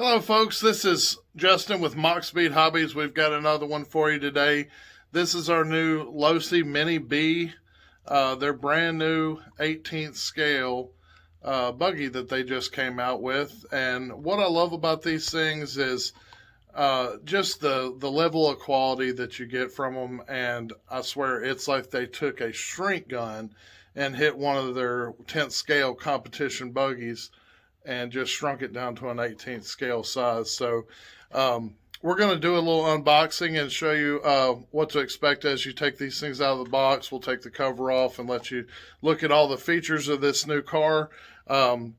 Hello folks, this is Justin with Mock Speed Hobbies. We've got another one for you today. This is our new Losi Mini B. Their brand new 18th scale buggy that they just came out with. And what I love about these things is just the level of quality that you get from them. And I swear it's like they took a shrink gun and hit one of their 10th scale competition buggies and just shrunk it down to an 18th scale size. So we're going to do a little unboxing and show you what to expect as you take these things out of the box. We'll take the cover off and let you look at all the features of this new car. You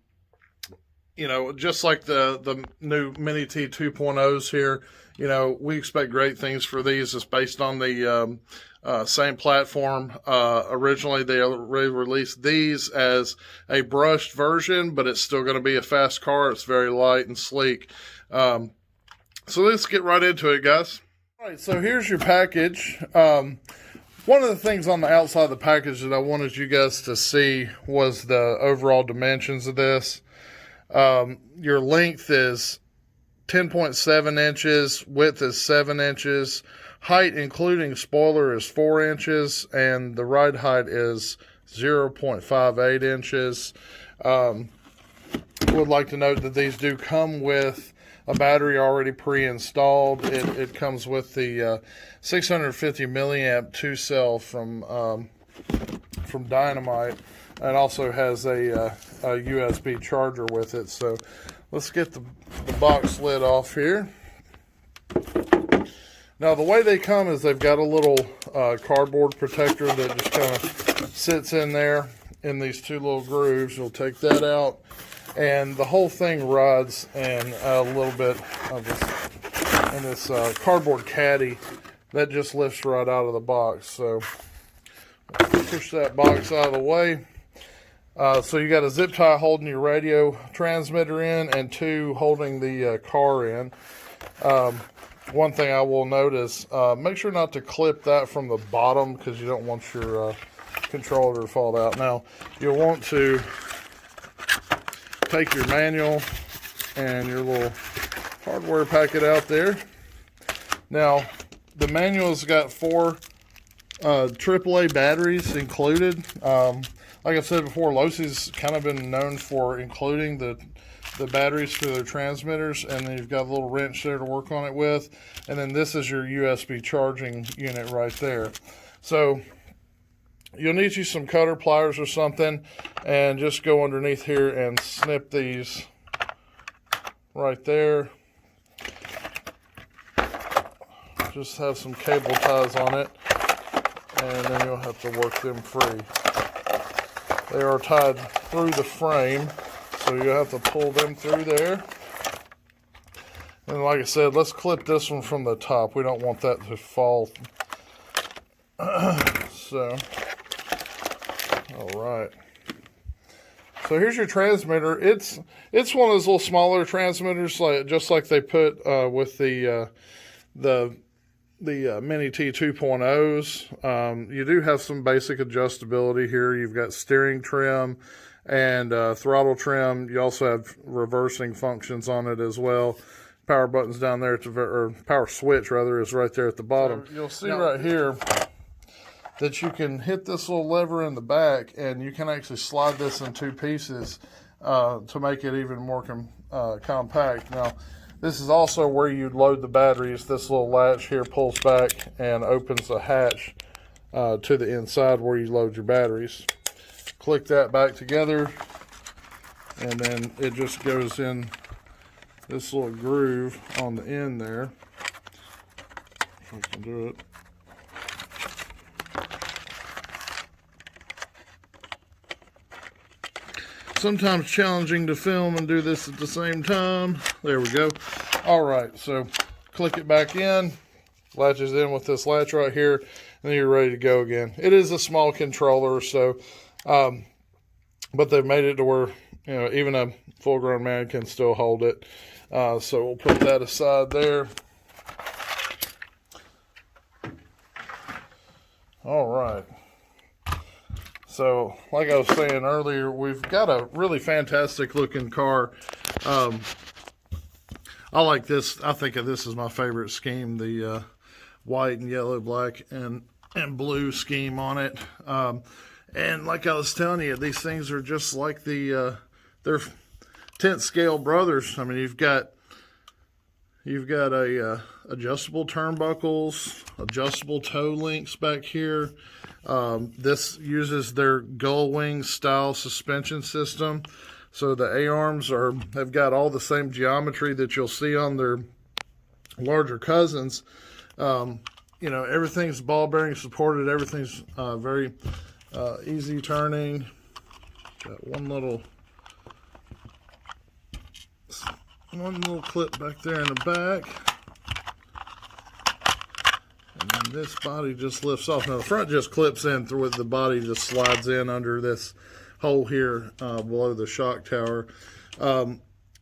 know, just like the new Mini T 2.0s here, you know, we expect great things for these. It's based on the same platform. Originally, they released these as a brushed version, but it's still going to be a fast car. It's very light and sleek. So let's get right into it, guys. All right, so here's your package. One of the things on the outside of the package that I wanted you guys to see was the overall dimensions of this. Your length is 10.7 inches, width is 7 inches, height including spoiler is 4 inches, and the ride height is 0.58 inches. Would like to note that these do come with a battery already pre-installed. It comes with the 650 milliamp 2-cell from Dynamite. It also has a USB charger with it. So let's get the box lid off here. Now the way they come is they've got a little cardboard protector that just kind of sits in there in these two little grooves. You'll take that out, and the whole thing rides in a little bit of this cardboard caddy that just lifts right out of the box. So push that box out of the way. So you got a zip tie holding your radio transmitter in, and two holding the car in. One thing I will note is make sure not to clip that from the bottom, because you don't want your controller to fall out. Now you'll want to take your manual and your little hardware packet out there. Now the manual's got 4 AAA batteries included. Like I said before, Losi's kind of been known for including the batteries for their transmitters, and then you've got a little wrench there to work on it with, and then this is your USB charging unit right there. So you'll need you some cutter pliers or something, and just go underneath here and snip these right there. Just have some cable ties on it, and then you'll have to work them free. They are tied through the frame, so you have to pull them through there. And like I said, let's clip this one from the top. We don't want that to fall. So, all right. So here's your transmitter. It's one of those little smaller transmitters, just like they put with the Mini T 2.0s. You do have some basic adjustability here. You've got steering trim and throttle trim. You also have reversing functions on it as well. Power buttons down there, or power switch rather, is right there at the bottom. So you'll see right here that you can hit this little lever in the back, and you can actually slide this in 2 pieces to make it even more compact. Now, this is also where you'd load the batteries. This little latch here pulls back and opens a hatch to the inside where you load your batteries. Click that back together, and then it just goes in this little groove on the end there. If I can do it. Sometimes challenging to film and do this at the same time. There we go. All right, so click it back in, latches in with this latch right here, and then you're ready to go again. It is a small controller, so but they've made it to where, you know, even a full-grown man can still hold it. So we'll put that aside there. All right. So, like I was saying earlier, we've got a really fantastic looking car. I like this. I think of this as my favorite scheme, the white and yellow, black, and blue scheme on it. And like I was telling you, these things are just like they're 10th scale brothers. I mean, you've got a adjustable turnbuckles, adjustable toe links back here. This uses their gull wing style suspension system. So the A-arms have got all the same geometry that you'll see on their larger cousins. Everything's ball bearing supported. Everything's very easy turning. Got one little clip back there in the back. And then this body just lifts off. Now the front just clips in through it. The body just slides in under this hole here below the shock tower.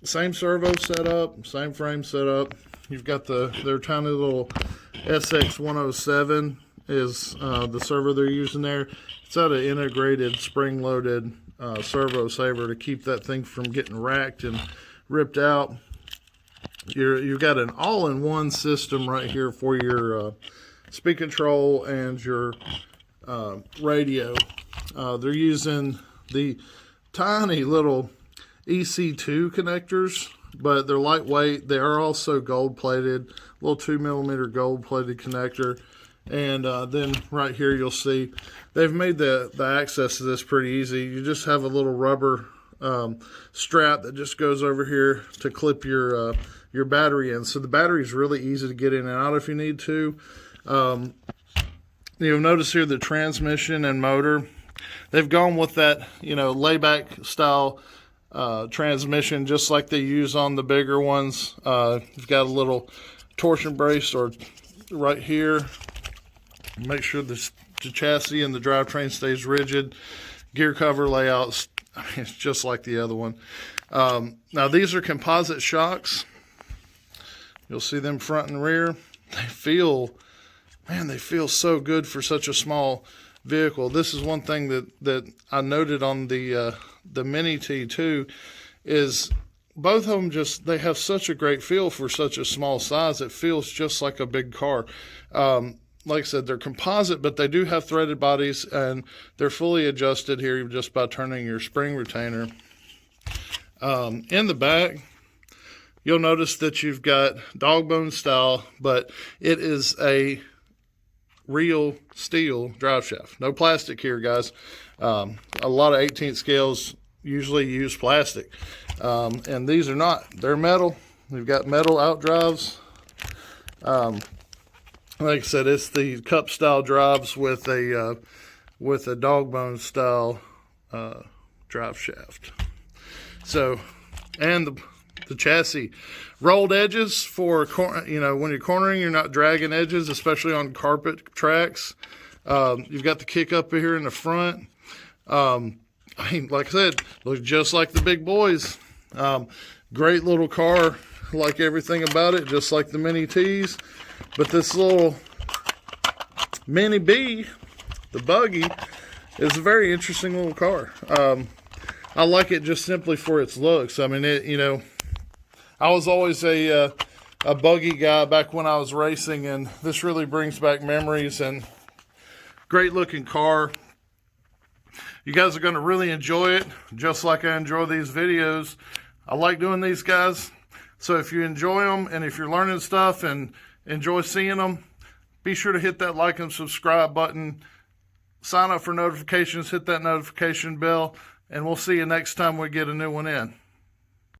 Same servo setup, same frame setup. You've got their tiny little SX107 is the servo they're using there. It's got an integrated spring-loaded servo saver to keep that thing from getting racked and ripped out. You've got an all-in-one system right here for your speed control and your radio. They're using the tiny little EC2 connectors, but they're lightweight. They are also gold-plated, little 2mm gold-plated connector. And then right here you'll see they've made the access to this pretty easy. You just have a little rubber strap that just goes over here to clip your battery in. So the battery is really easy to get in and out if you need to. You'll notice here the transmission and motor. They've gone with that, layback style transmission, just like they use on the bigger ones. You've got a little torsion brace right here. Make sure the chassis and the drivetrain stays rigid. Gear cover layouts, it's just like the other one. Now these are composite shocks. You'll see them front and rear. They feel so good for such a small vehicle. This is one thing that I noted on the Mini T2 is both of them they have such a great feel for such a small size. It feels just like a big car. Like I said, they're composite, but they do have threaded bodies, and they're fully adjusted here just by turning your spring retainer. In the back, you'll notice that you've got dog bone style, but it is a real steel drive shaft. No plastic here, guys. A lot of 18th scales usually use plastic, and these are not. They're metal. We've got metal out drives. Like I said, it's the cup style drives with a dog bone style drive shaft. So, and the chassis rolled edges for when you're cornering, you're not dragging edges, especially on carpet tracks. You've got the kick up here in the front. Like I said, looks just like the big boys. Great little car, like everything about it, just like the Mini T's. But this little Mini B, the Buggy, is a very interesting little car. I like it just simply for its looks. I mean, I was always a Buggy guy back when I was racing, and this really brings back memories. And great looking car. You guys are going to really enjoy it, just like I enjoy these videos. I like doing these, guys. So if you enjoy them, and if you're learning stuff and enjoy seeing them, be sure to hit that like and subscribe button. Sign up for notifications, hit that notification bell, and we'll see you next time we get a new one in.